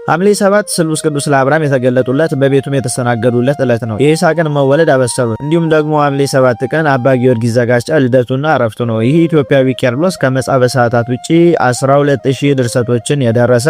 ሐምሌ 7 ስሉስ ቅዱስ ለአብርሃም የተገለጡለት በቤቱም የተስተናገዱለት ዕለት ነው። የይስሐቅን መወለድ አበሰሩት። እንዲሁም ደግሞ ሐምሌ 7 ቀን አባ ጊዮርጊስ ዘጋስጫ ልደቱና ዕረፍቱ ነው። ይህ ኢትዮጵያዊ ቄርሎስ ከመጽሐፈ ሰዓታት ውጪ 12000 ድርሰቶችን የደረሰ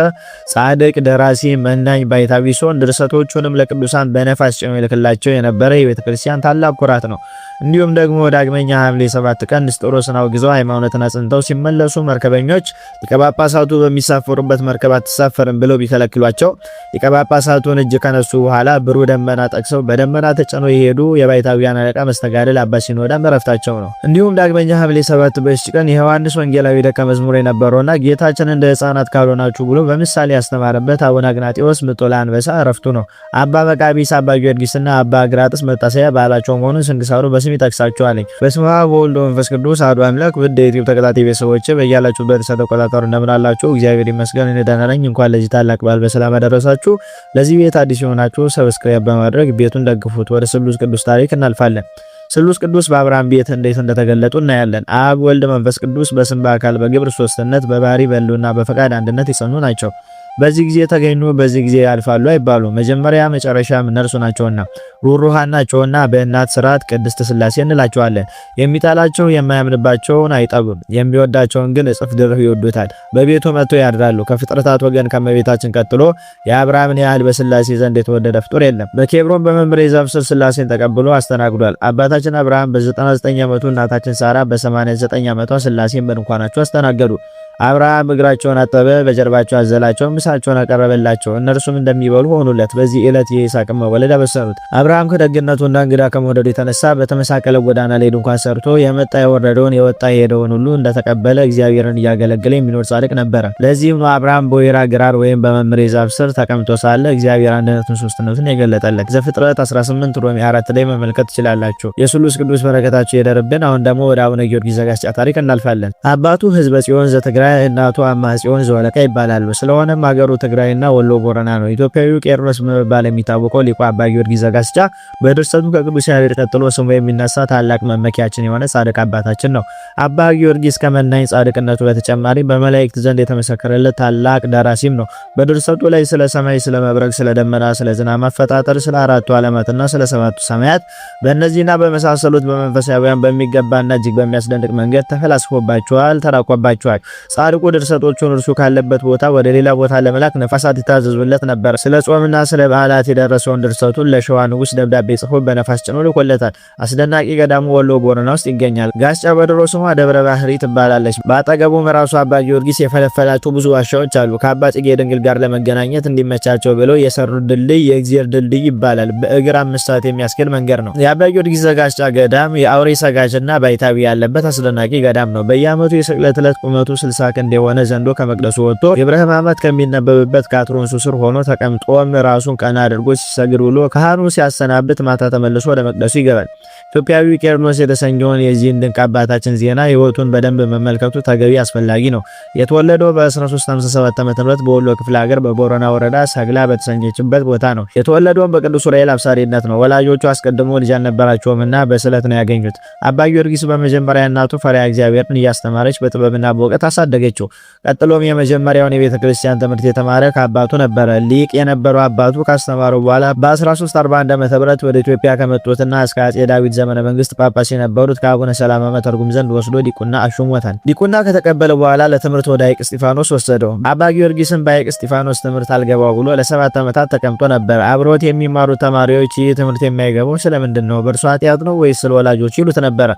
ጻድቅ ደራሲ፣ መናኝ፣ ባይታዊ ሲሆን ድርሰቶቹንም ለቅዱሳን በነፋስ ጭኖ ይልክላቸው የነበረ የቤተ ክርስቲያን ታላቅ ኩራት ነው። እንዲሁም ደግሞ ዳግመኛ ሐምሌ 7 ቀን ንስጥሮስን አውግዘው ሃይማኖትን አጽንተው ሲመለሱ መርከበኞች ሊቀ ጳጳሳቱ በሚሳፈሩበት መርከብ አትሳፈርም ብለው ቢከለክሏቸው ሊቀ ጳጳሳቱን እጅ ከነሱ በኋላ ብሩህ ደመና ጠቅሰው በደመና ተጭነው የሄዱ የባይታውያን አለቃ መስተጋድል አባ ሲኖዳም ዕረፍታቸው ነው። እንዲሁም ዳግመኛ ሐምሌ 7 በዚች ቀን የዮሐንስ ወንጌላዊ ደቀ መዝሙር የነበረውና ጌታችን እንደ ሕፃናት ካልሆናችሁ ብሎ በምሳሌ ያስተማረበት አቡነ አግናጢዎስ ምጡላ አንበሳ ዕረፍቱ ነው። አባ መቃቢስ፣ አባ ጊዮርጊስና አባ አግራጥስ መታሰቢያ በዓላቸው መሆኑን ስንክሳሩ በስም ይጠቅሳቸዋል። በስመ አብ ወወልድ ወመንፈስ ቅዱስ አሐዱ አምላክ። ውድ የዩቲዩብ ተከታታይ ቤተሰቦች በያላችሁበት ተቆጣጣሩ እንደምን አላችሁ? እግዚአብሔር ይመስገን እኔ ደህና ነኝ። እንኳን ለዚህ ታላቅ በዓል በሰላም አደረሳችሁ። ለዚህ ቤት አዲስ የሆናችሁ ሰብስክራይብ በማድረግ ቤቱን ደግፉት። ወደ ስሉስ ቅዱስ ታሪክ እናልፋለን። ስሉስ ቅዱስ በአብርሃም ቤት እንዴት እንደተገለጡ እናያለን። አብ ወልድ መንፈስ ቅዱስ በስም በአካል በግብር ሶስትነት በባህሪ በሕልውና በፈቃድ አንድነት የጸኑ ናቸው። በዚህ ጊዜ ተገኙ በዚህ ጊዜ ያልፋሉ አይባሉ። መጀመሪያ መጨረሻም እነርሱ ናቸውና ሩሩሃን ናቸውና በእናት ስርዓት ቅድስት ሥላሴ እንላቸዋለን። የሚጣላቸው የማያምንባቸውን አይጠሉም፣ የሚወዳቸውን ግን እጥፍ ድርብ ይወዱታል። በቤቱ መጥቶ ያድራሉ። ከፍጥረታት ወገን ከመቤታችን ቀጥሎ የአብርሃምን ያህል በሥላሴ ዘንድ የተወደደ ፍጡር የለም። በኬብሮን በመምሬ ዛፍ ስር ሥላሴን ተቀብሎ አስተናግዷል። አባታችን አብርሃም በ99 ዓመቱ እናታችን ሳራ በ89 ዓመቷ ሥላሴን በድንኳናቸው አስተናገዱ። አብርሃም እግራቸውን አጠበ፣ በጀርባቸው አዘላቸው፣ ምሳቸውን አቀረበላቸው። እነርሱም እንደሚበሉ ሆኑለት። በዚህ ዕለት የይስሐቅን መወለድ አበሰሩት። አብርሃም ከደግነቱና እንግዳ ከመውደዱ የተነሳ በተመሳቀለ ጎዳና ላይ ድንኳን ሰርቶ የመጣ የወረደውን የወጣ የሄደውን ሁሉ እንደተቀበለ እግዚአብሔርን እያገለገለ የሚኖር ጻድቅ ነበረ። ለዚህም ነው አብርሃም በወይራ ግራር ወይም በመምሬ ዛፍ ስር ተቀምጦ ሳለ እግዚአብሔር አንድነቱን ሶስትነቱን የገለጠለት። ዘፍጥረት 18 ሮሜ 4 ላይ መመልከት ትችላላችሁ። የስሉስ ቅዱስ በረከታቸው ይደርብን። አሁን ደግሞ ወደ አቡነ ጊዮርጊስ ዘጋስጫ ታሪክ እናልፋለን። አባቱ ሕዝበ ጽዮን ዘትግራይ እናቱ አማጽዮን ዘወለቃ ይባላሉ። ስለሆነም ሀገሩ ትግራይና ወሎ ቦረና ነው። ኢትዮጵያዊው ቄርሎስ በመባል የሚታወቀው ሊቁ አባ ጊዮርጊስ ዘጋስጫ በድርሰቱ ከቅዱስ ያሬድ ቀጥሎ ስሙ የሚነሳ ታላቅ መመኪያችን የሆነ ጻድቅ አባታችን ነው። አባ ጊዮርጊስ ከመናኝ ጻድቅነቱ በተጨማሪ በመላእክት ዘንድ የተመሰከረለት ታላቅ ደራሲም ነው። በድርሰቱ ላይ ስለ ሰማይ፣ ስለ መብረቅ፣ ስለ ደመና፣ ስለ ዝናብ አፈጣጠር፣ ስለ አራቱ ዓለማትና ስለ ሰባቱ ሰማያት በእነዚህና በመሳሰሉት በመንፈሳዊያን በሚገባና እጅግ በሚያስደንቅ መንገድ ተፈላስፎባቸዋል፣ ተራቆባቸዋል። ጻድቁ ድርሰቶቹን እርሱ ካለበት ቦታ ወደ ሌላ ቦታ ለመላክ ነፋሳት ይታዘዙለት ነበር። ስለ ጾምና ስለ በዓላት የደረሰውን ድርሰቱን ለሸዋ ንጉሥ ደብዳቤ ጽፎ በነፋስ ጭኖ ልኮለታል። አስደናቂ ገዳሙ ወሎ ቦረና ውስጥ ይገኛል። ጋስጫ በድሮ ስሟ ደብረ ባህሪ ትባላለች። በአጠገቡም ራሱ አባ ጊዮርጊስ የፈለፈላቸው ብዙ ዋሻዎች አሉ። ከአባ ጽጌ ድንግል ጋር ለመገናኘት እንዲመቻቸው ብለው የሰሩት ድልድይ የእግዚአብሔር ድልድይ ይባላል። በእግር 5 ሰዓት የሚያስኬድ መንገድ ነው። የአባ ጊዮርጊስ ዘጋስጫ ገዳም የአውሬ ሰጋጅና ባይታዊ ያለበት አስደናቂ ገዳም ነው። በየዓመቱ የስቅለት ዕለት ቁመቱ 60 ክንድ የሆነ ዘንዶ ከመቅደሱ ወጥቶ ግብረ ሕማማት ከሚነበብበት ከአትሮንሱ ስር ሆኖ ተቀምጦም ራሱን ቀና አድርጎ ሲሰግድ ውሎ ካህኑ ሲያሰናብት ማታ ተመልሶ ወደ መቅደሱ ይገባል። ኢትዮጵያዊ ቄርሎስ የተሰኘውን የዚህን ድንቅ አባታችን ዜና ሕይወቱን በደንብ መመልከቱ ተገቢ አስፈላጊ ነው። የተወለደው በ1357 ዓ.ም በወሎ ክፍለ ሀገር በቦረና ወረዳ ሰግላ በተሰኘችበት ቦታ ነው። የተወለደውም በቅዱስ ዑራኤል አብሳሪነት ነው። ወላጆቹ አስቀድሞ ልጅ አልነበራቸውምና በስለት ነው ያገኙት። አባ ጊዮርጊስ በመጀመሪያ እናቱ ፈሪሃ እግዚአብሔርን እያስተማረች በጥበብና በእውቀት አሳደገችው። ቀጥሎም የመጀመሪያውን የቤተ ክርስቲያን ትምህርት የተማረ ከአባቱ ነበረ። ሊቅ የነበረው አባቱ ካስተማረው በኋላ በ1341 ዓ.ም ወደ ኢትዮጵያ ከመጡትና እስከ አጼ ዳዊት ዘመነ መንግስት ጳጳስ የነበሩት ከአቡነ ሰላማ መተርጉም ዘንድ ወስዶ ዲቁና አሹሞታል። ዲቁና ከተቀበለ በኋላ ለትምህርት ወደ ሐይቅ እስጢፋኖስ ወሰደው። አባ ጊዮርጊስን በሐይቅ እስጢፋኖስ ትምህርት አልገባው ብሎ ለ7 ዓመታት ተቀምጦ ነበር። አብሮት የሚማሩ ተማሪዎች ይህ ትምህርት የማይገባው ስለምንድን ነው? በእርሱ ኃጢአት ነው ወይስ ስለ ወላጆች ይሉት ነበረ።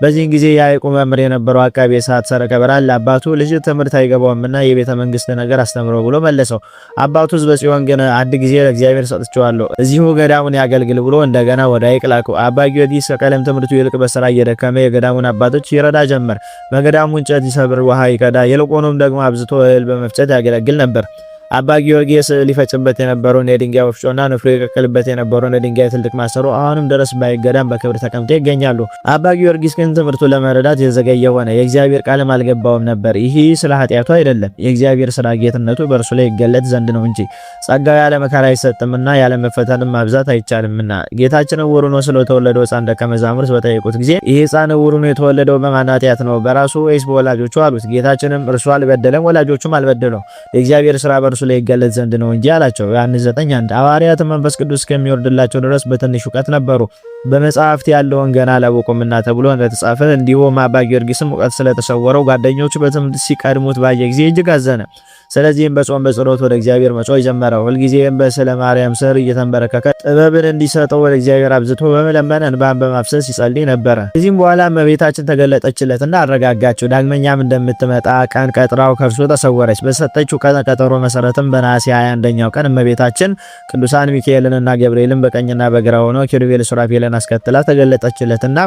በዚህን ጊዜ የሐይቁ መምህር የነበረው አቃቤ ሰዓት ሰረቀ በራል አባቱ ልጅ ትምህርት አይገባውምና የቤተ መንግስት ነገር አስተምሮ ብሎ መለሰው። አባቱ ሕዝበ ጽዮን ግን አንድ ጊዜ ለእግዚአብሔር ሰጥቼዋለሁ፣ እዚሁ ገዳሙን ያገልግል ብሎ እንደገና ወደ ሐይቅ ላከው። አባ ጊዮርጊስ ከቀለም ትምህርቱ ይልቅ በስራ እየደከመ የገዳሙን አባቶች ይረዳ ጀመር። በገዳሙ እንጨት ይሰብር፣ ውሃ ይቀዳ፣ ይልቁንም ደግሞ አብዝቶ እህል በመፍጨት ያገለግል ነበር። አባ ጊዮርጊስ ሊፈጭበት የነበረውን የድንጋይ ወፍጮና ንፍሮ ይቀቅልበት የነበረውን የድንጋይ ትልቅ ማሰሮ አሁንም ድረስ ባይገዳም በክብር ተቀምጠው ይገኛሉ። አባ ጊዮርጊስ ግን ትምህርቱን ለመረዳት የዘገየ ሆነ። የእግዚአብሔር ቃልም አልገባውም ነበር። ይህ ስለ ኃጢአቱ አይደለም፣ የእግዚአብሔር ስራ ጌትነቱ በእርሱ ላይ ይገለጥ ዘንድ ነው እንጂ ጸጋው ያለ መከራ አይሰጥምና ያለ መፈተንም ማብዛት አይቻልምና። ጌታችን ዕውር ሆኖ ስለተወለደው ሕፃን ደቀ መዛሙርት በጠየቁት ጊዜ ይህ ሕፃን ዕውር ሆኖ የተወለደው በማን ኃጢአት ነው? በራሱ ወይስ በወላጆቹ አሉት። ጌታችንም እርሱ አልበደለም፣ ወላጆቹም አልበደሉም፣ የእግዚአብሔር ስራ በእርሱ ላይ ይገለጽ ዘንድ ነው እንጂ አላቸው። ዮሐንስ 9:1 ሐዋርያት መንፈስ ቅዱስ እስከሚወርድላቸው ድረስ በትንሽ እውቀት ነበሩ፣ በመጽሐፍት ያለውን ገና አላወቁምና ተብሎ እንደተጻፈ እንዲሁም አባ ጊዮርጊስም እውቀት ስለተሰወረው ጓደኞቹ በትምህርት ሲቀድሙት ባየ ጊዜ እጅግ አዘነ። ስለዚህም በጾም በጸሎት ወደ እግዚአብሔር መጮህ ጀመረ። ሁልጊዜም በስለ ማርያም ስር እየተንበረከከ ጥበብን እንዲሰጠው ወደ እግዚአብሔር አብዝቶ በመለመን እንባን በማፍሰስ ይጸልይ ነበረ። ከዚህም በኋላ እመቤታችን ተገለጠችለትና አረጋጋችው። ዳግመኛም እንደምትመጣ ቀን ቀጥራው ከእርሱ ተሰወረች። በሰጠችው ቀን ቀጠሮ መሰረትም በነሐሴ 21ኛው ቀን እመቤታችን ቅዱሳን ሚካኤልንና ገብርኤልን በቀኝና በግራ ሆነው ኪሩቤል ሱራፌልን አስከትላ ተገለጠችለትና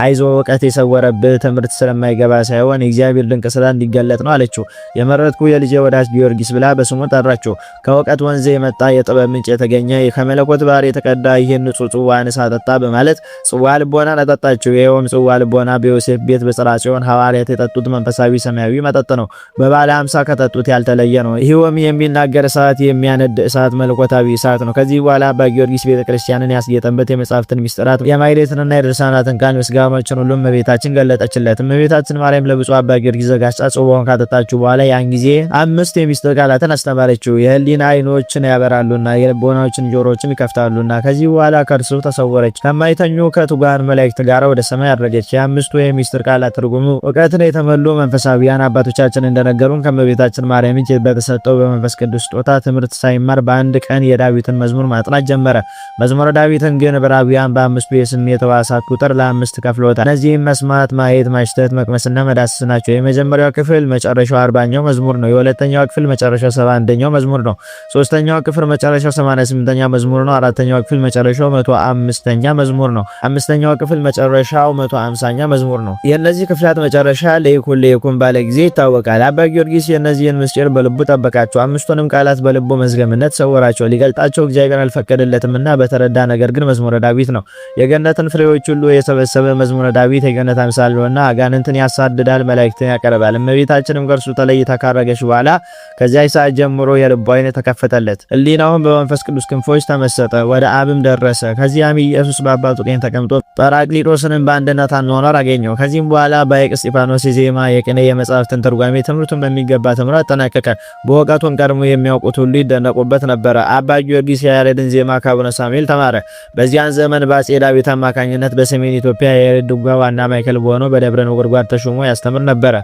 አይዞ እውቀት የሰወረብህ ትምህርት ስለማይገባ ሳይሆን የእግዚአብሔር ድንቅ ስራ እንዲገለጥ ነው አለችው። የመረጥኩ የልጄ ወዳጅ ጊዮርጊስ ብላ በስሙ ጠራችው። ከእውቀት ወንዝ የመጣ የጥበብ ምንጭ የተገኘ ከመለኮት ባህር የተቀዳ ይህን ንጹህ ጽዋን አጠጣ በማለት ጽዋ ልቦናን አጠጣችው። ይኸውም ጽዋ ልቦና በዮሴፍ ቤት በጽርሐ ጽዮን ሐዋርያት የጠጡት መንፈሳዊ ሰማያዊ መጠጥ ነው። በባለ 50 ከጠጡት ያልተለየ ነው። ይኸውም የሚናገር እሳት፣ የሚያነድ እሳት፣ መለኮታዊ እሳት ነው። ከዚህ በኋላ አባ ጊዮርጊስ ቤተክርስቲያንን ያስጌጠበት የመጻሕፍትን ሚስጥራት የማኅሌትንና የድርሳናትን ቃል ምስጋናዎችን ሁሉ እመቤታችን ገለጠችለት። እመቤታችን ማርያም ለብፁዕ አባ ጊዮርጊስ ዘጋስጫ ጽዋውን ካጠጣችሁ በኋላ ያን ጊዜ 5 የሚስጥር ቃላትን አስተማረችው። የህሊና አይኖችን ያበራሉና የልቦናዎችን ጆሮዎችን ይከፍታሉና። ከዚህ በኋላ ከእርሱ ተሰወረች። ከማይተኙ ከትጉሃን መላእክት ጋር ወደ ሰማይ አረገች። የአምስቱ የሚስጥር ቃላት ትርጉሙ እውቀትን የተመሉ መንፈሳዊያን አባቶቻችን እንደነገሩን ከእመቤታችን ማርያም እጅ በተሰጠው በመንፈስ ቅዱስ ስጦታ ትምህርት ሳይማር በአንድ ቀን የዳዊትን መዝሙር ማጥናት ጀመረ። መዝሙረ ዳዊትን ግን ዕብራውያን በአምስቱ የስሜት ሕዋሳት ቁጥር ለ5 ከፍለውታል። እነዚህም መስማት፣ ማየት፣ ማሽተት፣ መቅመስና መዳሰስ ናቸው። የመጀመሪያው ክፍል መጨረሻው 40ኛው መዝሙር ነው። የሁለተኛው ክፍል መጨረሻው 71ኛው መዝሙር ነው። ሶስተኛው ክፍል መጨረሻው 88ኛው መዝሙር ነው። አራተኛው ክፍል መጨረሻው 105ኛ መዝሙር ነው። አምስተኛው ክፍል መጨረሻው 150ኛ መዝሙር ነው። የእነዚህ ክፍላት መጨረሻ ለይኩን ባለ ጊዜ ይታወቃል። አባ ጊዮርጊስ የእነዚህን ምስጢር በልቡ ጠበቃቸው። አምስቱንም ቃላት በልቡ መዝገምነት ሰወራቸው። ሊገልጣቸው እግዚአብሔር አልፈቀደለትምና በተረዳ ነገር ግን መዝሙረ ዳዊት ነው። የገነትን ፍሬዎች ሁሉ የሰበሰበ መዝሙረ ዳዊት የገነት አምሳል ነውና አጋንንትን ያሳድዳል፣ መላእክትን ያቀርባል። እመቤታችንም ከእርሱ ተለይታ ካረገች በኋላ ከዚያ ሰዓት ጀምሮ የልቡ ዓይን ተከፈተለት። ሕሊናውን በመንፈስ ቅዱስ ክንፎች ተመሰጠ፣ ወደ አብም ደረሰ። ከዚያም ኢየሱስ በአባቱ ቀኝ ተቀምጦ ጰራቅሊጦስንም በአንድነት አኗኗር አገኘው። ከዚህም በኋላ በሐይቅ እስጢፋኖስ የዜማ የቅኔ የመጻሕፍትን ትርጓሜ ትምህርቱን በሚገባ ተምሮ አጠናቀቀ። በእውቀቱን ቀድሞ የሚያውቁት ሁሉ ይደነቁበት ነበረ። አባ ጊዮርጊስ የያሬድን ዜማ ከአቡነ ሳሙኤል ተማረ። በዚያን ዘመን በአፄ ዳዊት አማካኝነት በሰሜን ኢትዮጵያ የያሬድ ድጓ ዋና ማዕከል በሆነው በደብረ ነጎድጓድ ተሾሞ ያስተምር ነበረ።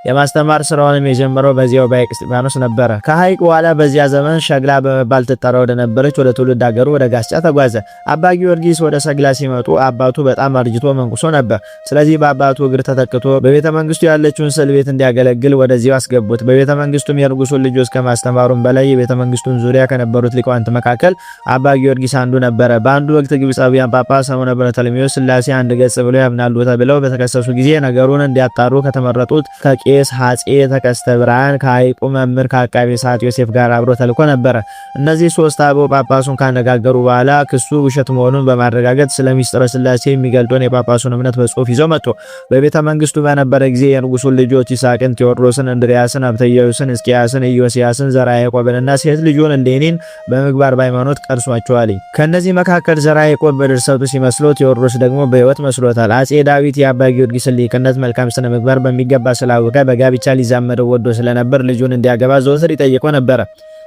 የማስተማር ስራውንም የጀመረው በዚያው በሐይቅ እስጢፋኖስ ነበረ። ከሐይቅ በኋላ በዚያ ዘመን ሸግላ በመባል ትጠራ ወደ ነበረች ወደ ትውልድ ሀገሩ ወደ ጋስጫ ተጓዘ። አባ ጊዮርጊስ ወደ ሰግላ ሲመጡ አባቱ በጣም አርጅቶ መንኩሶ ነበር። ስለዚህ በአባቱ እግር ተተክቶ በቤተ መንግስቱ ያለችውን ስዕል ቤት እንዲያገለግል ወደዚያው አስገቡት። በቤተ መንግስቱም የንጉሱን ልጆች ከማስተማሩም በላይ የቤተ መንግስቱን ዙሪያ ከነበሩት ሊቃውንት መካከል አባ ጊዮርጊስ አንዱ ነበረ። በአንዱ ወቅት ግብፃዊያን ጳጳስ አቡነ በርተሎሜዎስ ሥላሴ አንድ ገጽ ብለው ያምናሉ ተብለው በተከሰሱ ጊዜ ነገሩን እንዲያጣሩ ከተመረጡት ከቄስ ሐጼ ተከስተ ብርሃን ከሐይቁ መምህር ከአቃቤ ሰዓት ዮሴፍ ጋር አብሮ ተልኮ ነበረ። እነዚህ ሶስት አበው ጳጳሱን ካነጋገሩ በኋላ ክሱ ውሸት መሆኑን በማረጋገጥ ስለ ሚስጥረ ሥላሴ የሚገልጡን የጳጳሱን እምነት በጽሑፍ ይዘው መጡ። በቤተ መንግስቱ በነበረ ጊዜ የንጉሱን ልጆች ይስሐቅን፣ ቴዎድሮስን፣ እንድርያስን፣ ሀብተየሱስን፣ ሕዝቅያስን፣ ኢዮስያስን፣ ዘርዓ ያዕቆብንና ሴት ልጁን እሌኒን በምግባር በሃይማኖት ቀርሷቸዋል። ከነዚህ መካከል ዘርዓ ያዕቆብ በድርሰቱ ሲመስለው፣ ቴዎድሮስ ደግሞ በሕይወት መስሎታል። አፄ ዳዊት የአባ ጊዮርጊስን ሊቅነት መልካም ስነ ምግባር በሚገባ ስላወቀ በጋብቻ ሊዛመደው ወዶ ስለነበር ልጁን እንዲያገባ ዘወትር ይጠይቀው ነበረ።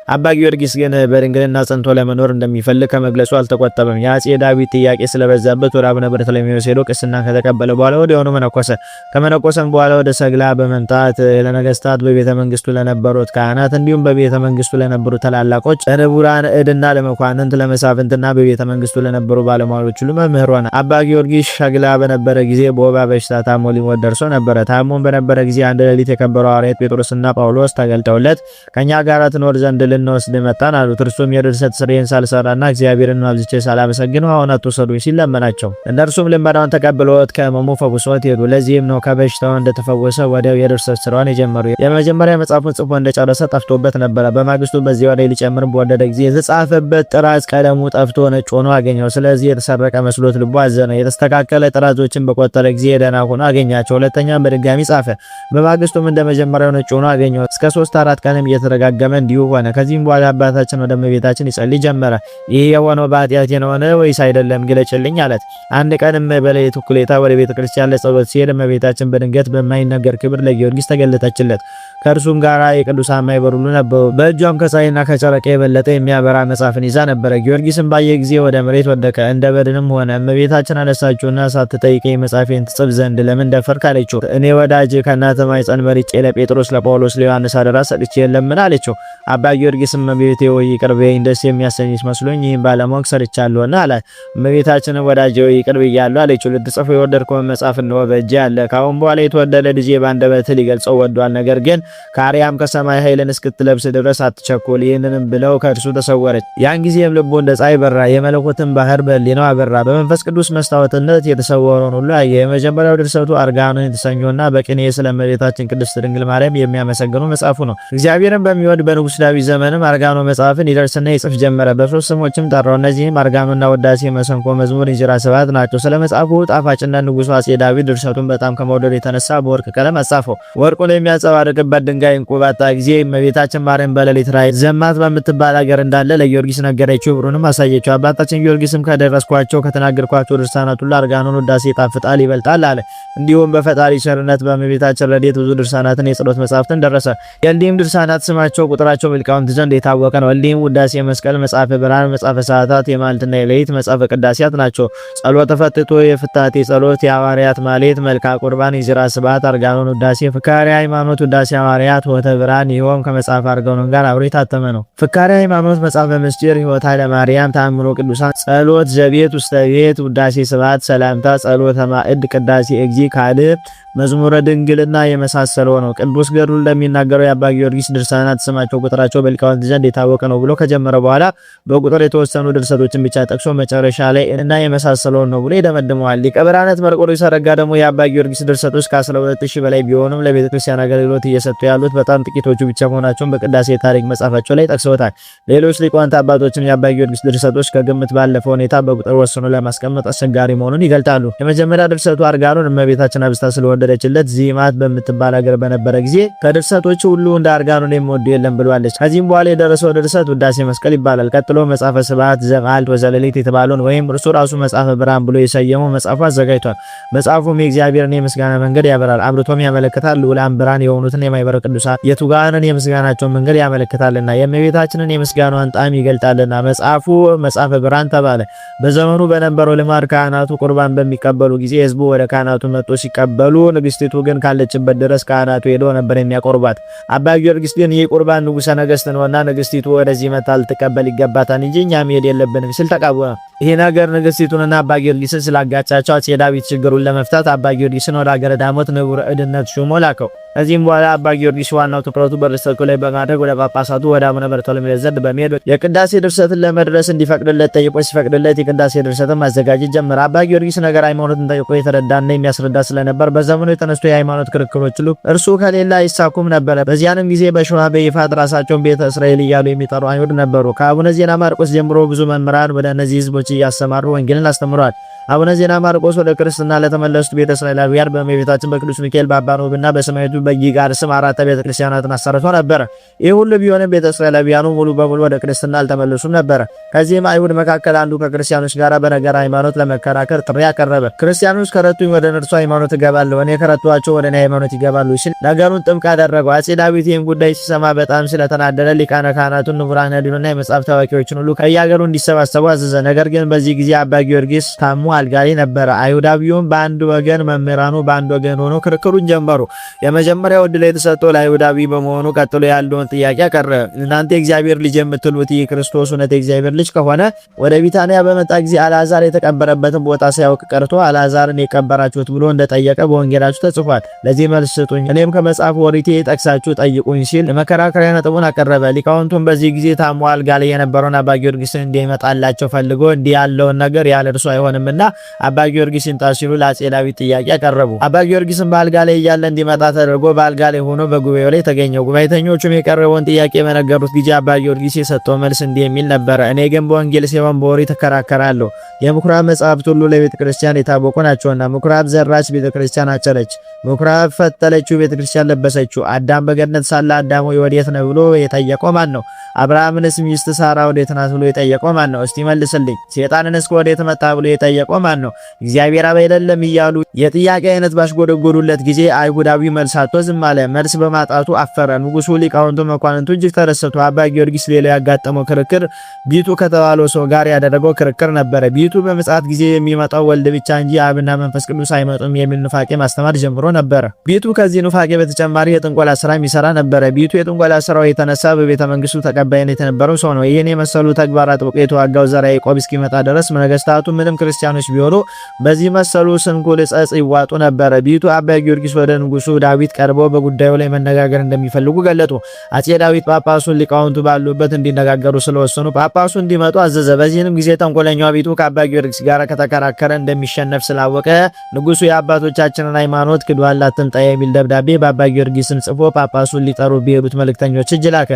አባ ጊዮርጊስ ግን በድንግልና ጸንቶ ለመኖር እንደሚፈልግ ከመግለጹ አልተቆጠበም። የአፄ ዳዊት ጥያቄ ስለበዛበት ወደ አቡነ በርተሎሜዎስ ሄዶ ቅስና ከተቀበለ በኋላ ወዲያውኑ መነኮሰ። ከመነኮሰም በኋላ ወደ ሰግላ በመምጣት ለነገስታት፣ በቤተ መንግስቱ ለነበሩት ካህናት እንዲሁም በቤተ መንግስቱ ለነበሩ ታላላቆች፣ ለንቡራን እድና ለመኳንንት፣ ለመሳፍንትና በቤተ መንግስቱ ለነበሩ ባለሟሎች ሁሉ መምህር ሆነ። አባ ጊዮርጊስ ሸግላ በነበረ ጊዜ በወባ በሽታ ታሞ ሊሞት ደርሶ ነበረ። ታሞም በነበረ ጊዜ አንድ ሌሊት የከበሩ ሐዋርያት ጴጥሮስና ጳውሎስ ተገልጠውለት ከኛ ጋር ትኖር ዘንድ ልንወስድ መጣን አሉት። እርሱም የድርሰት ስሬን ሳልሰራና እግዚአብሔርን አብዝቼ ሳላመሰግነው አሁን አትውሰዱኝ ሲል ለመናቸው። እነርሱም ልመናውን ተቀብለውት ከሕመሙ ፈውሰውት ሄዱ። ለዚህም ነው ከበሽታው እንደተፈወሰ ወዲያው የድርሰት ስራውን የጀመሩ። የመጀመሪያ መጽሐፉን ጽፎ እንደጨረሰ ጠፍቶበት ነበረ። በማግስቱ በዚያው ላይ ሊጨምር በወደደ ጊዜ የተጻፈበት ጥራዝ ቀለሙ ጠፍቶ ነጭ ሆኖ አገኘው። ስለዚህ የተሰረቀ መስሎት ልቡ አዘነ። የተስተካከለ ጥራዞችን በቆጠረ ጊዜ ደህና ሆኖ አገኛቸው። ሁለተኛም በድጋሚ ጻፈ። በማግስቱም እንደመጀመሪያው ነጭ ሆኖ አገኘው። እስከ 3-4 ቀንም እየተደጋገመ እንዲሁ ሆነ። ከዚህም በኋላ አባታችን ወደ እመቤታችን ይጸልይ ጀመረ። ይህ የሆነው በኃጢአቴ ነውን ወይስ አይደለም ግለጭልኝ አለት። አንድ ቀንም በሌሊት እኩሌታ ወደ ቤተ ክርስቲያን ለጸሎት ሲሄድ እመቤታችን በድንገት በማይነገር ክብር ለጊዮርጊስ ተገለጠችለት። ከእርሱም ጋር የቅዱሳን ማኅበር ሁሉ ነበሩ። በእጇም ከፀሐይና ከጨረቃ የበለጠ የሚያበራ መጽሐፍን ይዛ ነበረ። ጊዮርጊስም ባየ ጊዜ ወደ መሬት ወደቀ፣ እንደ በድንም ሆነ። እመቤታችን አነሳችውና ሳትጠይቀኝ መጽሐፌን ትጽፍ ዘንድ ለምን ደፈርክ አለችው። እኔ ወዳጅ ከእናትህ ማኅፀን መርጬ ለጴጥሮስ፣ ለጳውሎስ፣ ለዮሐንስ አደራ ሰጥቼ የለምን አለችው። አባ ጊዮርጊስም እመቤቴ ሆይ ይቅር በይኝ፣ ደስ የሚያሰኝሽ መስሎኝ ይህን ባለማወቅ ሰርቻለሁና አላት። እመቤታችንም ወዳጄ ሆይ ይቅር ብያለሁ አለችው። ልትጽፈው የወደድከውን መጽሐፍ እነሆ በእጄ አለ። ከአሁን በኋላ የተወደደ ልጄ በአንደበትህ ሊገልጸው ወዷል። ነገር ግን ከአርያም ከሰማይ ኃይልን እስክትለብስ ድረስ አትቸኩል። ይህንንም ብለው ከእርሱ ተሰወረች። ያን ጊዜም ልቡ እንደ ፀሐይ በራ፣ የመለኮትን ባህር በሕሊናው አበራ። በመንፈስ ቅዱስ መስታወትነት የተሰወረውን ሁሉ አየ። የመጀመሪያው ድርሰቱ አርጋኖን የተሰኘውና በቅኔ ስለ እመቤታችን ቅድስት ድንግል ማርያም የሚያመሰግኑ መጽሐፉ ነው። እግዚአብሔርን በሚወድ በንጉሥ ዳዊት ዘመንም አርጋኖ መጽሐፍን ይደርስና ይጽፍ ጀመረ። በሶስት ስሞችም ጠራው። እነዚህም አርጋኖና ውዳሴ፣ መሰንቆ፣ መዝሙር፣ እንዚራ ስብሐት ናቸው። ስለ መጽሐፉ ጣፋጭነት ንጉሡ አፄ ዳዊት ድርሰቱን በጣም ከመውደዱ የተነሳ በወርቅ ቀለም አጻፈው። ወርቁን የሚያንጸባርቅበት ድንጋይ ዕንቁ ባጣ ጊዜ እመቤታችን ማርያም በሌሊት ራእይ ዘማት በምትባል ሀገር እንዳለ ለጊዮርጊስ ነገረችው፣ ብሩንም አሳየችው። አባታችን ጊዮርጊስም ከደረስኳቸው ከተናገርኳቸው ድርሳናት ሁሉ አርጋኖን ውዳሴ ይጣፍጣል ይበልጣል አለ። እንዲሁም በፈጣሪ ቸርነት በእመቤታችን ረድኤት ብዙ ድርሳናትን የጸሎት መጻሕፍትን ደረሰ። የእሊህም ድርሳናት ስማቸው ቁጥራቸው በሊቃውንት ዘንድ የታወቀ ነው። እሊህም ውዳሴ መስቀል፣ መጽሐፈ ብርሃን፣ መጽሐፈ ሰዓታት፣ የማልትና የሌሊት፣ መጽሐፈ ቅዳሴያት ናቸው። ጸሎተ ፈትቶ፣ የፍታቴ ጸሎት፣ የሐዋርያት ማሌት፣ መልካ ቁርባን፣ የንዚራ ስብሐት፣ አርጋኖን ውዳሴ፣ ፍካሬ ሃይማኖት፣ ውዳሴ ሐዋርያት፣ ሆተ ብርሃን። ይኸውም ከመጽሐፈ አርጋኖን ጋር አብሮ የታተመ ነው። ፍካሬ ሃይማኖት፣ መጽሐፈ ምስጢር፣ ሕይወተ ኃይለማርያም፣ ተአምሮ ቅዱሳን፣ ጸሎት ዘቤት ውስተ ቤት፣ ውዳሴ ስብሐት፣ ሰላምታ፣ ጸሎተ ማዕድ፣ ቅዳሴ እግዚእ፣ ካልዕ፣ መዝሙረ ድንግልና የመሳሰለው ነው። ቅዱስ ገድሉን ለሚናገረው የአባ ጊዮርጊስ ድርሳናት ስማቸው ቁጥራቸው በሊቃውንት ዘንድ የታወቀ ነው ብሎ ከጀመረ በኋላ በቁጥር የተወሰኑ ድርሰቶችን ብቻ ጠቅሶ መጨረሻ ላይ እና የመሳሰለውን ነው ብሎ ይደመድመዋል። ሊቀ ብርሃናት መርቆሬዎስ አረጋ ደግሞ የአባ ጊዮርጊስ ድርሰቶች ከ12000 በላይ ቢሆኑም ለቤተ ክርስቲያን አገልግሎት እየሰጡ ያሉት በጣም ጥቂቶቹ ብቻ መሆናቸውን በቅዳሴ ታሪክ መጽሐፋቸው ላይ ጠቅሰውታል። ሌሎች ሊቃውንት አባቶችም የአባ ጊዮርጊስ ድርሰቶች ከግምት ባለፈ ሁኔታ በቁጥር ወስኖ ለማስቀመጥ አስቸጋሪ መሆኑን ይገልጣሉ። የመጀመሪያ ድርሰቱ አርጋኖን እመቤታችን አብስታ ስለወደደችለት ዚማት በምትባል ሀገር በነበረ ጊዜ ከድርሰቶች ሁሉ እንደ አርጋኖን የሚወዱ የለም ብሏለች። ከዚህም በኋላ የደረሰው ድርሰት ውዳሴ መስቀል ይባላል። ቀጥሎ መጽሐፈ ስብሐት ዘመዓልት ወዘሌሊት የተባለውን ወይም እርሱ ራሱ መጽሐፈ ብርሃን ብሎ የሰየመው መጽሐፉ አዘጋጅቷል። መጽሐፉም የእግዚአብሔርን የምስጋና መንገድ ያበራል፣ አብርቶም ያመለክታል። ልዑላን ብርሃን የሆኑትን የማኅበረ ቅዱሳን የቱጋንን የምስጋናቸውን መንገድ ያመለክታልና የእመቤታችንን የምስጋናዋን ጣዕም ይገልጣልና መጽሐፉ መጽሐፈ ብርሃን ተባለ። በዘመኑ በነበረው ልማድ ካህናቱ ቁርባን በሚቀበሉ ጊዜ ሕዝቡ ወደ ካህናቱ መጥቶ ሲቀበሉ፣ ንግስቲቱ ግን ካለችበት ድረስ ካህናቱ ሄደው ነበር የሚያቆርባት። አባ ጊዮርጊስ ግን ይህ ቁርባን ንጉሠ ነገሥት ነውና ንግስቲቱ ወደዚህ መጥታ ልትቀበል ይገባታል እንጂ እኛ መሄድ የለብንም ሲል ተቃወመ። ይህ ነገር ንግስቲቱንና አባ ጊዮርጊስን ስላጋጫቸው አፄ ዳዊት ችግሩን ለመፍታት አባ ጊዮርጊስን ወደ አገረ ዳሞት ንቡረ እድነት ሹሞ ላከው። ከዚህም በኋላ አባ ጊዮርጊስ ዋናው ትኩረቱ በድርሰቱ ላይ በማድረግ ወደ ጳጳሳቱ ወደ አቡነ በርተሎሜዎስ ዘንድ በመሄድ የቅዳሴ ድርሰትን ለመድረስ እንዲፈቅድለት ጠይቆ ሲፈቅድለት የቅዳሴ ድርሰትን ማዘጋጀት ጀመረ። አባ ጊዮርጊስ ነገር ሃይማኖትን ጠይቆ የተረዳና የሚያስረዳ ስለነበር በዘመኑ የተነሱ የሃይማኖት ክርክሮች ሁሉ እርሱ ከሌላ አይሳኩም ነበረ። በዚያንም ጊዜ በሸዋ በይፋት ራሳቸውን ቤተ እስራኤል እያሉ የሚጠሩ አይሁድ ነበሩ። ከአቡነ ዜና ማርቆስ ጀምሮ ብዙ መምህራን ወደ እነዚህ ህዝቦች እያሰማሩ ወንጌልን አስተምረዋል። አቡነ ዜና ማርቆስ ወደ ክርስትና ለተመለሱት ቤተ እስራኤላውያን በእመቤታችን በቅዱስ ሚካኤል በአባ ኖብና በሰማዕቱ በጊጋር ስም 4 ቤተ ክርስቲያናትን አሰርቶ ነበር። ይህ ሁሉ ቢሆንም ቤተ እስራኤላውያኑ ሙሉ በሙሉ ወደ ክርስትና አልተመለሱም ነበር። ከዚህም አይሁድ መካከል አንዱ ከክርስቲያኖች ጋር በነገር ሃይማኖት ለመከራከር ጥሪ ያቀረበ። ክርስቲያኖች ከረቱኝ ወደ እነርሱ ሃይማኖት እገባለሁ፣ እኔ ከረቷቸው ወደ እኔ ሃይማኖት ይገባሉ ሲል ነገሩን ጥብቅ አደረገው። አፄ ዳዊት ይህን ጉዳይ ሲሰማ በጣም ስለተናደደ ሊቃነ ካህናቱን፣ ንቡራን ዲኑና የመጽሐፍ ታዋቂዎችን ሁሉ ከየሀገሩ እንዲሰባሰቡ አዘዘ። ነገር ግን በዚህ ጊዜ አባ ጊዮርጊስ ታሞ አልጋ ላይ ነበረ። አይሁዳዊውም በአንድ ወገን፣ መምህራኑ በአንድ ወገን ሆኖ ክርክሩን ጀመሩ። የመጀመሪያው ዕድል የተሰጠው ለአይሁዳዊ በመሆኑ ቀጥሎ ያለውን ጥያቄ አቀረበ። እናንተ የእግዚአብሔር ልጅ የምትሉት ይህ ክርስቶስ እውነት የእግዚአብሔር ልጅ ከሆነ ወደ ቢታንያ በመጣ ጊዜ አልዓዛር የተቀበረበትን ቦታ ሳያውቅ ቀርቶ አልዓዛርን የቀበራችሁት ብሎ እንደጠየቀ በወንጌላችሁ ተጽፏል። ለዚህ መልስ ስጡኝ፣ እኔም ከመጽሐፍ ወሪቴ ጠቅሳችሁ ጠይቁኝ ሲል መከራከሪያ ነጥቡን አቀረበ። ሊቃውንቱም በዚህ ጊዜ ታሞ አልጋ ላይ የነበረውን አባ ጊዮርጊስን እንዲመጣላቸው ፈልጎ እንዲህ ያለውን ነገር ያለ እርሱ አይሆንምና አባ ጊዮርጊስ ይምጣ ሲሉ ለአፄ ዳዊት ጥያቄ ያቀረቡ። አባ ጊዮርጊስም በአልጋ ላይ እያለ እንዲመጣ ተደርጎ በአልጋ ላይ ሆኖ በጉባኤው ላይ ተገኘው። ጉባኤተኞቹም የቀረበውን ጥያቄ በነገሩት ጊዜ አባ ጊዮርጊስ የሰጠው መልስ እንዲህ የሚል ነበረ። እኔ ግን በወንጌል ሲሆን በኦሪት እከራከራለሁ። የምኩራብ መጻሕፍት ሁሉ ለቤተ ክርስቲያን የታወቁ ናቸውና ምኩራብ ዘራች፣ ቤተ ክርስቲያን አጨረች። ምኩራብ ፈተለችው፣ ቤተ ክርስቲያን ለበሰችው። አዳም በገነት ሳለ አዳም ሆይ ወዴት ነህ ብሎ የጠየቀው ማን ነው? አብርሃምንስ ሚስት ሳራ ወዴት ናት ብሎ የጠየቀው ማን ነው? እስቲ መልስልኝ። ሴጣንንስ ወዴት መጣ ብሎ የጠየቀው የሚያውቀው ማን ነው? እግዚአብሔር አብ አይደለም እያሉ የጥያቄ አይነት ባሽጎደጎዱለት ጊዜ አይሁዳዊ መልስ አጥቶ ዝም አለ። መልስ በማጣቱ አፈረ። ንጉሱ፣ ሊቃውንቱ፣ መኳንንቱ እጅግ ተደሰቱ። አባ ጊዮርጊስ ሌላ ያጋጠመው ክርክር ቢቱ ከተባለው ሰው ጋር ያደረገው ክርክር ነበረ። ቢቱ በምጽአት ጊዜ የሚመጣው ወልድ ብቻ እንጂ አብና መንፈስ ቅዱስ አይመጡም የሚል ኑፋቄ ማስተማር ጀምሮ ነበረ። ቢቱ ከዚህ ኑፋቄ በተጨማሪ የጥንቆላ ስራ የሚሰራ ነበረ። ቢቱ የጥንቆላ ስራው የተነሳ በቤተ መንግስቱ ተቀባይነት የነበረው ሰው ነው። ይህን የመሰሉ ተግባራት አጥብቆ የተዋጋው ዘርዓ ያዕቆብ እስኪመጣ ድረስ ነገስታቱ ምንም ክርስቲያኖች ቢሆኑ በዚህ መሰሉ ስንኩል ጸጽ ይዋጡ ነበረ። ቢቱ አባ ጊዮርጊስ ወደ ንጉሱ ዳዊት ቀርበው በጉዳዩ ላይ መነጋገር እንደሚፈልጉ ገለጡ። አጼ ዳዊት ጳጳሱን ሊቃውንቱ ባሉበት እንዲነጋገሩ ስለወሰኑ ጳጳሱ እንዲመጡ አዘዘ። በዚህንም ጊዜ ተንኮለኛው ቢቱ ከአባ ጊዮርጊስ ጋር ከተከራከረ እንደሚሸነፍ ስላወቀ ንጉሱ የአባቶቻችንን ሃይማኖት ክዷል አትምጣ የሚል ደብዳቤ በአባ ጊዮርጊስም ጽፎ ጳጳሱን ሊጠሩ ቢሄዱት መልእክተኞች እጅ ላከ።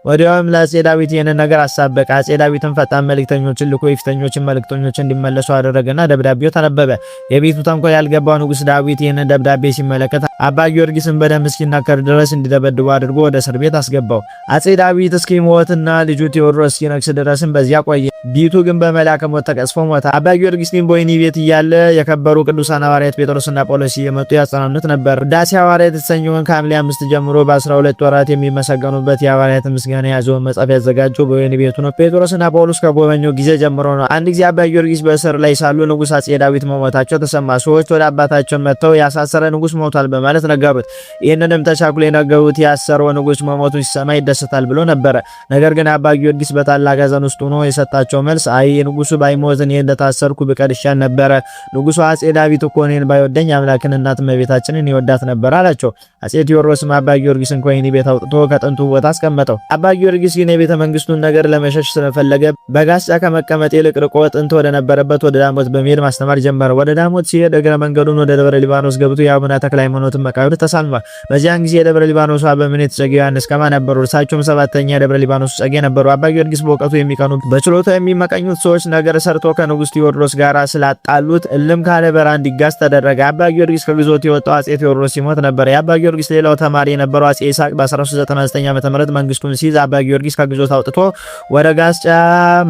ወዲያውም ለአጼ ዳዊት ይህንን ነገር አሳበቀ። አጼ ዳዊትም ፈጣን መልእክተኞችን ልኮ የፊተኞችን መልእክተኞች እንዲመለሱ አደረገና ደብዳቤው ተነበበ። የቤቱ ተንኮል ያልገባው ንጉስ ዳዊት ይህንን ደብዳቤ ሲመለከት አባ ጊዮርጊስን በደም እስኪናከር ድረስ እንዲደበድቡ አድርጎ ወደ እስር ቤት አስገባው። አጼ ዳዊት እስኪሞትና ልጁ ቴዎድሮስ እስኪነግስ ድረስም በዚያ ቆየ። ቢቱ ግን በመልአከ ሞት ተቀስፎ ሞተ። አባ ጊዮርጊስ ግን በወህኒ ቤት እያለ የከበሩ ቅዱሳን ሐዋርያት ጴጥሮስና ጳውሎስ እየመጡ ያጽናኑት ነበር። ውዳሴ ሐዋርያት የተሰኘውን ከሐምሌ 5 ጀምሮ በ12 ወራት የሚመሰገኑበት የሐዋርያት ምስጋና የያዘውን መጽሐፍ ያዘጋጀው በወህኒ ቤቱ ነው። ጴጥሮስና ጳውሎስ ከጎበኘው ጊዜ ጀምሮ ነው። አንድ ጊዜ አባ ጊዮርጊስ በእስር ላይ ሳሉ ንጉስ አጼ ዳዊት መሞታቸው ተሰማ። ሰዎች ወደ አባታቸው መጥተው ያሳሰረ ንጉስ ሞቷል በማለት ነገሩት። ይህንንም ተቻኩሎ የነገሩት ያሰረው ንጉስ መሞቱን ሲሰማ ይደሰታል ብሎ ነበረ። ነገር ግን አባ ጊዮርጊስ በታላቅ ሐዘን ውስጥ ሆኖ የሰጣቸው መልስ አይ ንጉሱ ባይሞት እኔ እንደታሰርኩ ብቀር ይሻል ነበረ። ንጉሱ አጼ ዳዊት እኮ እኔን ባይወደኝ አምላክን እናት እመቤታችንን ይወዳት ነበር አላቸው። አጼ ቴዎድሮስም አባ ጊዮርጊስን ከወህኒ ቤት አውጥቶ ከጥንቱ ቦታ አስቀመጠው። አባ ጊዮርጊስ ግን የቤተ መንግስቱን ነገር ለመሸሽ ስለፈለገ በጋሻ ከመቀመጥ ይልቅ ርቆ ጥንት ወደ ነበረበት ወደ ዳሞት በመሄድ ማስተማር ጀመረ። ወደ ዳሞት ሲሄድ እግረ መንገዱን ወደ ደብረ ሊባኖስ ገብቶ የአቡነ ተክለ ሃይማኖትን መቃብር ተሳልሟል። በዚያን ጊዜ የደብረ ሊባኖስ አበምኔት እጨጌ ዮሐንስ ከማ ነበሩ። እርሳቸውም ሰባተኛ የደብረ ሊባኖስ እጨጌ ነበሩ። አባ ጊዮርጊስ በእውቀቱ የሚቀኑ በችሎታ የሚመቀኙት ሰዎች ነገር ሰርቶ ከንጉስ ቴዎድሮስ ጋር ስላጣሉት እልም ካለ በረሃ እንዲጋዝ ተደረገ። አባ ጊዮርጊስ ከግዞት የወጣው አጼ ቴዎድሮስ ሲሞት ነበር። የአባ ጊዮርጊስ ሌላው ተማሪ የነበረው አጼ ይስሐቅ በ1399 ዓ.ም መንግስቱን ሲይዝ አባ ጊዮርጊስ ከግዞት አውጥቶ ወደ ጋስጫ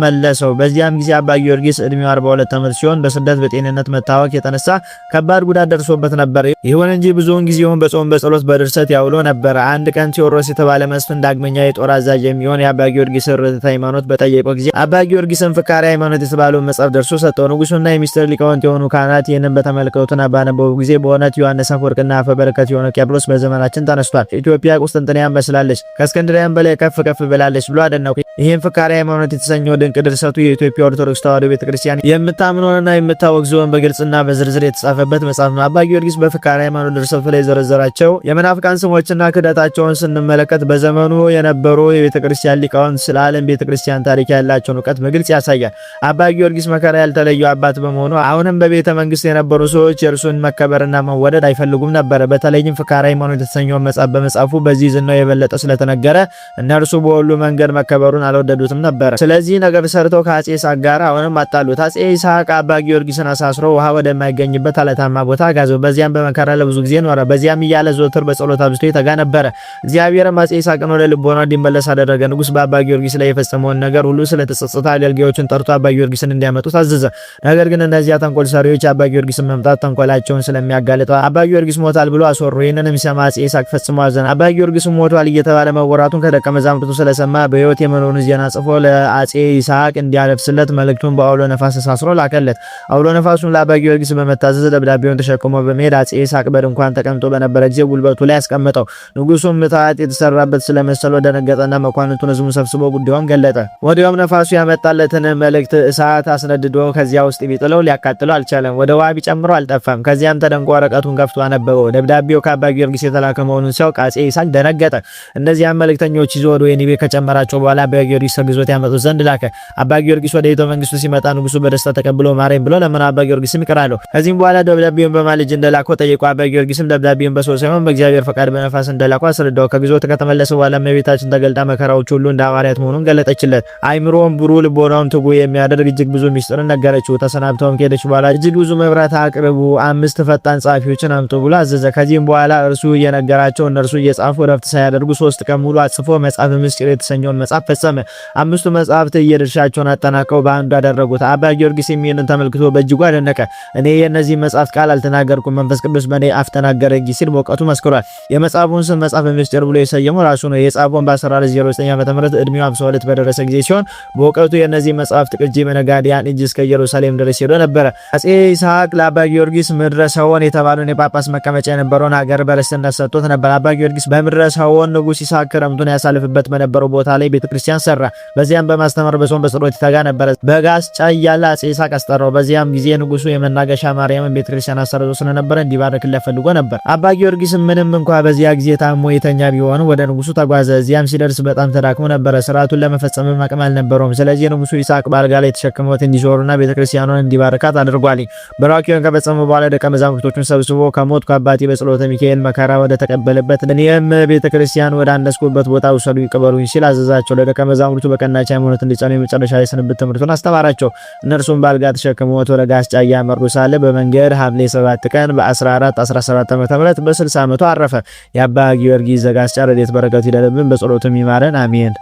መለሰው። በዚያም ጊዜ አባ ጊዮርጊስ እድሜው 42 ዓመት ሲሆን በስደት በጤንነት መታወክ የተነሳ ከባድ ጉዳት ደርሶበት ነበር። ይሁን እንጂ ብዙውን ጊዜውን በጾም በጸሎት በድርሰት ያውሎ ነበር። አንድ ቀን ቴዎድሮስ የተባለ መስፍን ዳግመኛ የጦር አዛዥ የሚሆን የአባ ጊዮርጊስ ርትዕተ ሃይማኖት በጠየቀው ጊዜ አባ ጊዮርጊስን ፍካሬ ሃይማኖት የተባለውን መጽሐፍ ደርሶ ሰጠው። ንጉሱና የሚስጥር ሊቃውንት የሆኑ ካህናት ይህንን በተመለከቱና ባነበቡ ጊዜ በእውነት ዮሐንስ አፈወርቅና አፈ በረከት የሆነ ቄርሎስ በዘመናችን ተነስቷል፣ ኢትዮጵያ ቁስጥንጥንያን መስላለች፣ ከእስክንድርያን በላይ ከፍ ከፍ ብላለች ብሎ አደነቁ። ይህም ፍካሬ ሃይማኖት የተሰኘው ድንቅ ድርሰቱ የኢትዮጵያ ኦርቶዶክስ ተዋሕዶ ቤተክርስቲያን የምታምነውንና የምታወግዘውን በግልጽና በዝርዝር የተጻፈበት መጽሐፍ ነው። አባ ጊዮርጊስ በፍካሬ ሃይማኖት ድርሰቱ ላይ የዘረዘራቸው የመናፍቃን ስሞችና ክህደታቸውን ስንመለከት በዘመኑ የነበሩ የቤተክርስቲያን ሊቃውንት ስለ ዓለም ቤተክርስቲያን ታሪክ ያላቸውን እውቀት በግልጽ ያሳያል። አባ ጊዮርጊስ መከራ ያልተለየው አባት በመሆኑ አሁንም በቤተ መንግስት የነበሩ ሰዎች የእርሱን መከበርና መወደድ አይፈልጉም ነበር። በተለይም ፍካሬ ሃይማኖት የተሰኘውን መጽሐፍ በመጻፉ በዚህ ዝናው የበለጠ ስለተነገረ እነርሱ በሁሉ መንገድ መከበሩን አልወደዱትም ነበር። ስለዚህ ነገር ሰርተው ከአጼ ይስሐቅ ጋር አሁንም አጣሉት። አጼ ይስሐቅ አባ ጊዮርጊስን አሳስሮ ውሃ ወደማይገኝበት አለታማ ቦታ ጋዘው። በዚያም በመከራ ለብዙ ጊዜ ኖረ። በዚያም እያለ ዘወትር በጸሎት አብዝቶ ይተጋ ነበረ። እግዚአብሔርም አጼ ይስሐቅን ወደ ልቦና እንዲመለስ አደረገ። ንጉስ በአባ ጊዮርጊስ ላይ የፈጸመውን ነገር ሁሉ ስለተጸጸተ አገልጋዮችን ጠርቶ አባ ጊዮርጊስን እንዲያመጡ ታዘዘ። ነገር ግን እነዚያ ተንኮል ሰሪዎች አባ ጊዮርጊስን መምጣት ተንኮላቸውን ስለሚያጋልጠው አባ ጊዮርጊስ ሞታል ብሎ አስወሩ። ይህንንም ሲሰማ አጼ ይስሐቅ ፈጽሞ አዘነ። አባ ጊዮርጊስ ሞቷል እየተባለ መወራቱን ከደቀ መዛሙርቱ ስለሰማ በሕይወት የመኖሩን ዜና ጽፎ ለአጼ ይስሐቅ እንዲያለብስለት መልእክቱን በአውሎ ነፋስ አሳስሮ ላከለት። አውሎ ነፋሱን ለአባ ጊዮርጊስ በመታዘዝ ደብዳቤውን ተሸክሞ በመሄድ አጼ ይስሐቅ በድንኳን ተቀምጦ በነበረ ጊዜ ጉልበቱ ላይ ያስቀመጠው። ንጉሱም ምትሃት የተሰራበት ስለመሰለው ደነገጠና መኳንንቱን ሕዝቡን ሰብስቦ ጉዳዩን ገለጠ። ወዲያውም ነፋሱ ያመጣለትን መልእክት እሳት አስነድዶ ከዚያ ውስጥ ቢጥለው ሊያቃጥለው አልቻለም። ወደ ውሃ ቢጨምረው አልጠፋም። ከዚያም ተደንቆ ወረቀቱን ከፍቶ አነበበው። ደብዳቤው ከአባ ጊዮርጊስ የተላከ መሆኑን ሲያውቅ አጼ ይስሐቅ ደነገጠ። እነዚያም መልእክተኞች ይዞ ወደ ወህኒ ቤት ከጨመራቸው በኋላ አባ ጊዮርጊስ ከግዞት ያመጡት ዘንድ ላከ። አባ ጊዮርጊስ ወደ ቤተ መንግስቱ ሲመጣ ንጉሱ በደስታ ተቀብሎ ማረኝ ብሎ ለምን አባ ጊዮርጊስም ይቅር አለው። ከዚህም በኋላ ደብዳቤውን በማልጅ እንደላከው ጠየቀው። አባ ጊዮርጊስም ደብዳቤውን በሰው ሳይሆን በእግዚአብሔር ፈቃድ በነፋስ እንደላከው አስረዳው። ከግዞት ከተመለሰ በኋላ እመቤታችን ተገልጣ መከራዎች ሁሉ እንደ ሐዋርያት መሆኑን ገለጠችለት። አይምሮም ብሩህ ልቦናውን ትጉ የሚያደርግ እጅግ ብዙ ሚስጥርን ነገረችው። ተሰናብተውም ከሄደች በኋላ እጅግ ብዙ መብራት አቅርቡ፣ 5 ፈጣን ጸሐፊዎችን አምጡ ብሎ አዘዘ። ከዚህም በኋላ እርሱ እየነገራቸው እነርሱ እየጻፉ ረፍት ሳያደርጉ 3 ቀን ሙሉ አጽፎ መጽሐፈ ምስጢር የተሰኘውን መጽሐፍ ፈጸመ። 5ቱ መጽሐፍት የድርሻቸውን አጠናቀው በአንዱ አደረጉት። አባ ጊዮርጊስ ይህንን ተመልክቶ በእጅጉ አደነቀ። እኔ የእነዚህ መጽሐፍት ቃል አልተናገርኩም፣ መንፈስ ቅዱስ በእኔ አፍ ተናገረ እንጂ ሲል በእውቀቱ መስክሯል። የመጽሐፉን ስም መጽሐፈ ምስጢር ብሎ የሰየመው ራሱ ነው። የጻፈውን በ1409 ዓ.ም እድሜው 52 በደረሰ ጊዜ ሲሆን በእውቀቱ የእነዚህ መጽሐፍት ቅጂ በነጋዴያን እጅ እስከ ኢየሩሳሌም ድረስ ሄዶ ነበረ። አጼ ይስሐቅ ለአባ ጊዮርጊስ ምድረ ሰዎን የተባለውን የጳጳስ መቀመጫ የነበረውን ሀገር በርስትነት ሰጥቶት ነበር። አባ ጊዮርጊስ በምድረ ሰዎን ንጉሥ ይስሐቅ ክረምቱን ያሳልፍበት በነበረው ቦታ ላይ ቤተክርስቲያን ሰራ። በዚያም በማስተማር በጾም በጸሎት ይተጋ ነበረ። በጋስጫ እያለ አጼ ይስሐቅ አስጠራው። በዚያም ጊዜ ንጉሱ የመናገሻ ማርያምን ቤተክርስቲያን አሰርቶ ስለነበረ እንዲባርክለት ፈልጎ ነበር። አባ ጊዮርጊስ ምንም እንኳ በዚያ ጊዜ ታሞ የተኛ ቢሆን ወደ ንጉሱ ተጓዘ። እዚያም ሲደርስ በጣም ተዳክሞ ነበረ። ስርዓቱን ለመፈጸም አቅም አልነበረውም። ስለዚህ ንጉሱ ይስሐቅ በአልጋ ላይ ተሸክመውት እንዲዞሩና ቤተክርስቲያኑን እንዲባርካት አድርጓል። በራኪውን ከፈጸመ በኋላ ደቀ መዛሙርቶቹን ሰብስቦ ከሞት ከአባቴ በጸሎተ ሚካኤል መከራ ወደ ተቀበለበት እኔም ቤተክርስቲያን ወደ አነስኩበት ቦታ ውሰዱ ይቅበሩኝ ሲል አዘዛቸው። ለደቀ መዛሙርቱ በቀናች ሃይማኖት እንዲጸኑ የመጨረሻ የስንብት ትምህርቱን አስተማራቸው። እነርሱም በአልጋ ተሸክመውት ወደ ጋስጫ እያመሩ ሳለ በመንገድ ሐምሌ 7 ቀን በ1417 ዓ.ም በ60 ዓመቱ አረፈ። የአባ ጊዮርጊስ ዘጋስጫ ረድኤት በረከቱ ይደርብን፣ በጸሎቱም ይማረን፣ አሜን።